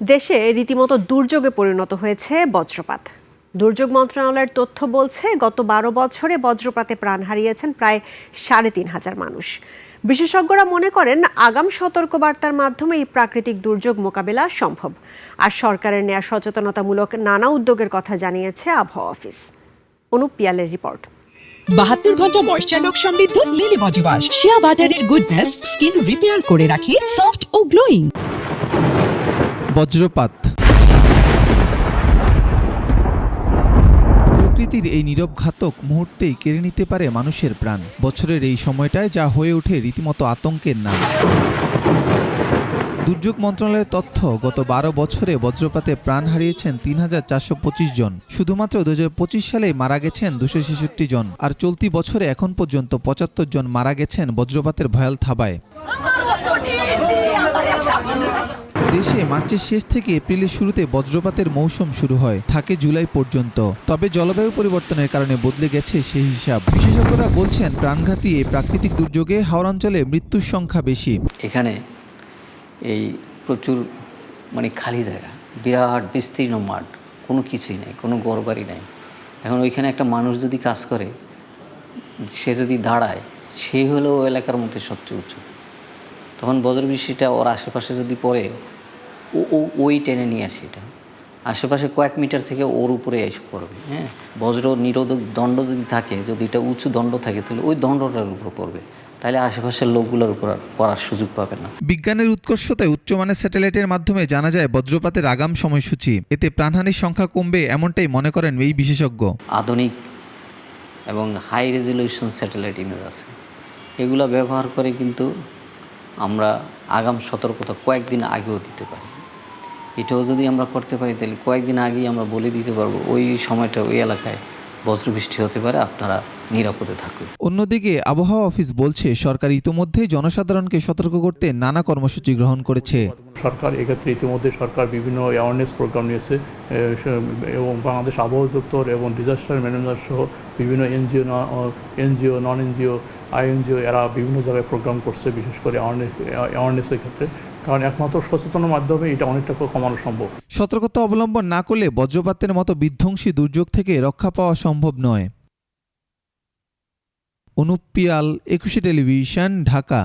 দেশে রীতিমতো দুর্যোগে পরিণত হয়েছে বজ্রপাত। দুর্যোগ মন্ত্রণালয়ের তথ্য বলছে, গত 12 বছরে বজ্রপাতে প্রাণ হারিয়েছেন প্রায় 3,500 মানুষ। বিশেষজ্ঞরা মনে করেন, আগাম সতর্কবার্তার মাধ্যমে এই প্রাকৃতিক দুর্যোগ মোকাবেলা সম্ভব। আর সরকারের নেয়া সচেতনতামূলক নানা উদ্যোগের কথা জানিয়েছে আবহাওয়া অফিস। অনুপ পিয়ালের রিপোর্ট। 72 ঘন্টা ময়েশ্চার লক সমৃদ্ধ লিলি বডি ওয়াশ, শিয়া বাটারের গুডনেস স্কিন রিপেয়ার করে রাখে সফট ও গ্লোয়িং। বজ্রপাত প্রকৃতির এই নীরব ঘাতক মুহূর্তেই কেড়ে নিতে পারে মানুষের প্রাণ। বছরের এই সময়টায় যা হয়ে ওঠে রীতিমতো আতঙ্কের নাম। দুর্যোগ মন্ত্রণালয়ের তথ্য, গত 12 বছরে বজ্রপাতে প্রাণ হারিয়েছেন 3,425 জন। শুধুমাত্র 2025 সালে মারা গেছেন 266 জন। আর চলতি বছরে এখন পর্যন্ত 75 জন মারা গেছেন বজ্রপাতের ভয়াল থাবায়। দেশে মার্চের শেষ থেকে এপ্রিলের শুরুতে বজ্রপাতের মৌসুম শুরু হয়, থাকে জুলাই পর্যন্ত। তবে জলবায়ু পরিবর্তনের কারণে বদলে গেছে সেই হিসাব। বিশেষজ্ঞরা বলছেন, প্রাণঘাতী এই প্রাকৃতিক দুর্যোগে হাওড়াঞ্চলে মৃত্যুর সংখ্যা বেশি। এখানে এই প্রচুর খালি জায়গা, বিরাট বিস্তীর্ণ মাঠ, কোনো কিছুই নেই, কোনো ঘরবাড়ি নেই। এখন ওইখানে একটা মানুষ যদি কাজ করে, সে যদি দাঁড়ায়, সে হলো ওই এলাকার মধ্যে সবচেয়ে উঁচু। তখন বজ্রবৃষ্টিটা ওর আশেপাশে যদি পড়ে, ওই টেনে নিয়ে আসে, এটা আশেপাশে কয়েক মিটার থেকে ওর উপরে এসে পড়বে। হ্যাঁ, বজ্র নিরোধক দণ্ড যদি থাকে, যদি এটা উঁচু দণ্ড থাকে, তাহলে ওই দণ্ডটার উপর পড়বে, তাহলে আশেপাশের লোকগুলোর উপর পড়ার সুযোগ পাবে না। বিজ্ঞানের উৎকর্ষতায় উচ্চমানের স্যাটেলাইটের মাধ্যমে জানা যায় বজ্রপাতের আগাম সময়সূচি। এতে প্রাণহানির সংখ্যা কমবে, এমনটাই মনে করেন এই বিশেষজ্ঞ। আধুনিক এবং হাই রেজলিউশন স্যাটেলাইট ইমেজ আছে, এগুলো ব্যবহার করে কিন্তু আমরা আগাম সতর্কতা কয়েকদিন আগেও দিতে পারি। এটাও যদি আমরা করতে পারি, তাহলে কয়েকদিন আগেই আমরা বলে দিতে পারবো ওই সময়টা ওই এলাকায় বজ্রবৃষ্টি হতে পারে, আপনারা নিরাপদে থাকুন। অন্যদিকে আবহাওয়া অফিস বলছে, সরকার ইতোমধ্যেই জনসাধারণকে সতর্ক করতে নানা কর্মসূচি গ্রহণ করেছে। সরকার এক্ষেত্রে ইতিমধ্যে বিভিন্ন অ্যাওয়ারনেস প্রোগ্রাম নিয়েছে এবং বাংলাদেশ আবহাওয়া দপ্তর এবং ডিজাস্টার ম্যানেজার সহ বিভিন্ন এনজিও নন এনজিও আইএনজিও এরা বিভিন্ন জায়গায় প্রোগ্রাম করছে, বিশেষ করে অ্যাওয়ারনেসের ক্ষেত্রে। কারণ একমাত্র সচেতনার মাধ্যমে এটা অনেকটা কমানো সম্ভব। সতর্কতা অবলম্বন না করলে বজ্রপাতের মতো বিধ্বংসী দুর্যোগ থেকে রক্ষা পাওয়া সম্ভব নয়। অনুপ পিয়াল, 21 টেলিভিশন, ঢাকা।